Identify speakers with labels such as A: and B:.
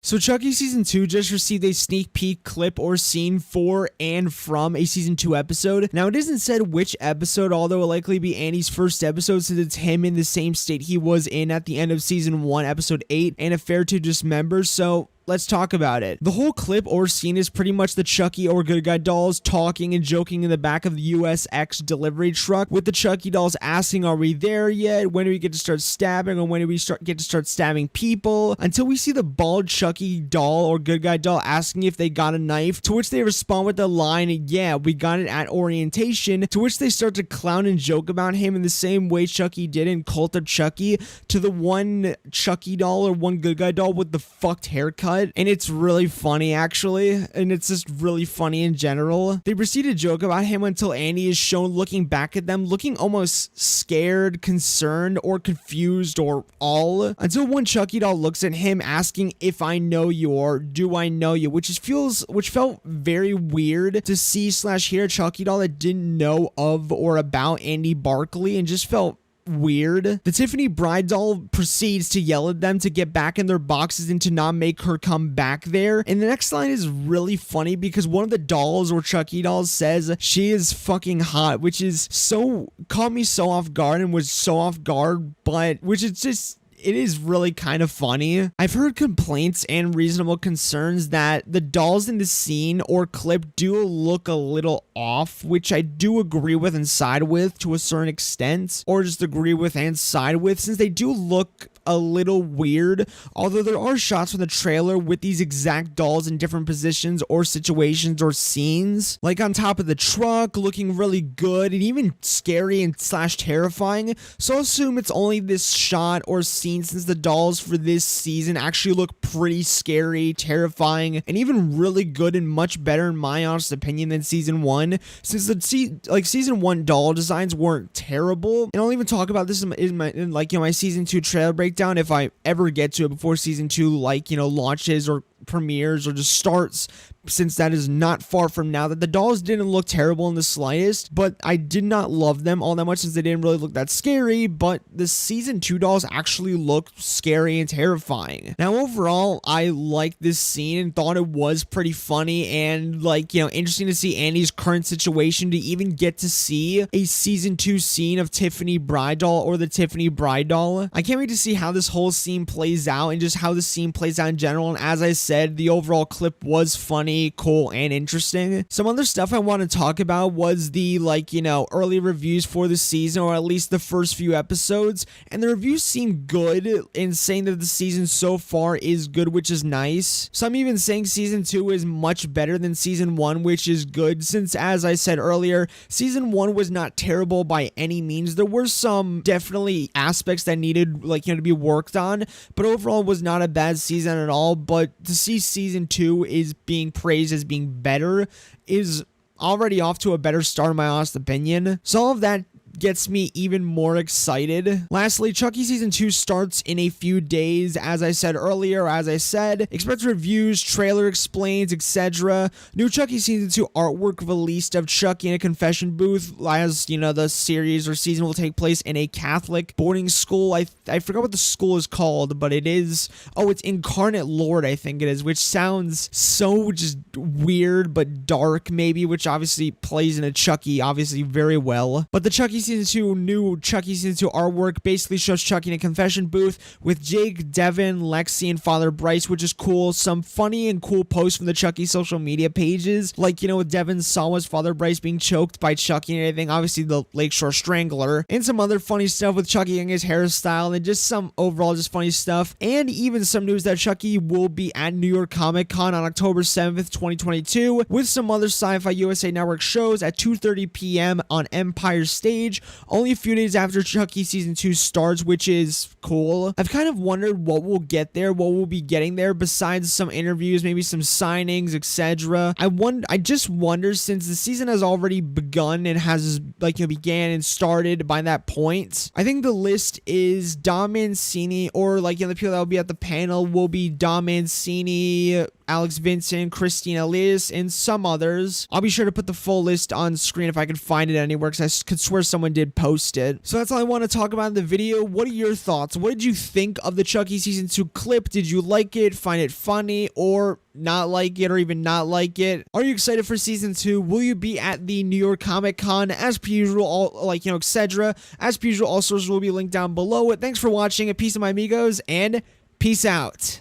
A: So Chucky Season 2 just received a sneak peek clip or scene for and from a Season 2 episode. Now, it isn't said which episode, although it'll likely be Andy's first episode since it's him in the same state he was in at the end of Season 1, Episode 8, and a fair to dismember, so let's talk about it. The whole clip or scene is pretty much the Chucky or Good Guy dolls talking and joking in the back of the USX delivery truck, with the Chucky dolls asking, are we there yet? When do we get to start stabbing? Or when do we get to start stabbing people? Until we see the bald Chucky doll or Good Guy doll asking if they got a knife, to which they respond with the line, yeah, we got it at orientation, to which they start to clown and joke about him in the same way Chucky did in Cult of Chucky to the one Chucky doll or one Good Guy doll with the fucked haircut. And it's really funny, actually, and it's just really funny in general. They proceed to joke about him until Andy is shown looking back at them, looking almost scared, concerned, or confused, or all, until one Chucky doll looks at him asking if I know you or do I know you, which felt very weird to see / hear a Chucky doll that didn't know of or about Andy Barkley, and just felt weird. The Tiffany bride doll proceeds to yell at them to get back in their boxes and to not make her come back there. And the next line is really funny because one of the dolls or Chucky dolls says she is fucking hot, which is caught me so off guard and was so off guard, but which is just, it is really kind of funny. I've heard complaints and reasonable concerns that the dolls in the scene or clip do look a little off, which I do agree with and side with to a certain extent, or just agree with and side with, since they do look a little weird, although there are shots from the trailer with these exact dolls in different positions or situations or scenes, like on top of the truck, looking really good and even scary and / terrifying. So I'll assume it's only this shot or scene, since the dolls for this season actually look pretty scary, terrifying, and even really good and much better in my honest opinion than Season 1, since the Season 1 doll designs weren't terrible. And I'll even talk about this in my Season 2 trailer breakdown if I ever get to it before Season 2 launches or premieres or just starts, since that is not far from now. That the dolls didn't look terrible in the slightest, but I did not love them all that much since they didn't really look that scary, but the Season 2 dolls actually look scary and terrifying. Now overall, I liked this scene and thought it was pretty funny and interesting to see Andy's current situation, to even get to see a Season 2 scene of Tiffany bride doll or the Tiffany bride doll. I can't wait to see how this whole scene plays out and just how the scene plays out in general. And as I said, the overall clip was funny, cool, and interesting. Some other stuff I want to talk about was the early reviews for the season, or at least the first few episodes, and the reviews seem good in saying that the season so far is good, which is nice. Some even saying Season 2 is much better than Season 1, which is good, since as I said earlier, Season 1 was not terrible by any means. There were some definitely aspects that needed to be worked on, but overall was not a bad season at all. But to see Season 2 is being praised as being better is already off to a better start in my honest opinion. So all of that gets me even more excited. Lastly, Chucky Season 2 starts in a few days, as I said earlier. As I said, expect reviews, trailer explains, etc. New Chucky Season 2 artwork released of Chucky in a confession booth, as the series or season will take place in a Catholic boarding school. I forgot what the school is called, but it's Incarnate Lord, I think it is, which sounds so just weird but dark maybe, which obviously plays into Chucky obviously very well. But the new Chucky Season 2 artwork basically shows Chucky in a confession booth with Jake, Devin, Lexi, and Father Bryce, which is cool. Some funny and cool posts from the Chucky social media pages, with Devin saw was Father Bryce being choked by Chucky and everything, obviously the Lakeshore Strangler, and some other funny stuff with Chucky and his hairstyle, and just some overall just funny stuff, and even some news that Chucky will be at New York Comic Con on October 7th, 2022, with some other Sci-Fi USA Network shows at 2:30 p.m. on Empire Stage, only a few days after Chucky Season 2 starts, which is cool. I've kind of wondered what we'll be getting there besides some interviews, maybe some signings, etc. I just wonder, since the season has already begun and has began and started by that point. I think the list is Dom Mancini, or the people that will be at the panel will be Dom Mancini, Alex Vincent, Christina Elias, and some others. I'll be sure to put the full list on screen if I can find it anywhere, because I could swear someone did post it. So that's all I want to talk about in the video. What are your thoughts? What did you think of the Chucky Season 2 clip? Did you like it, find it funny, or not like it, or even not like it? Are you excited for Season 2? Will you be at the New York Comic Con? As per usual, all, etc. As per usual, all sources will be linked down below. Thanks for watching. A peace of my amigos, and peace out.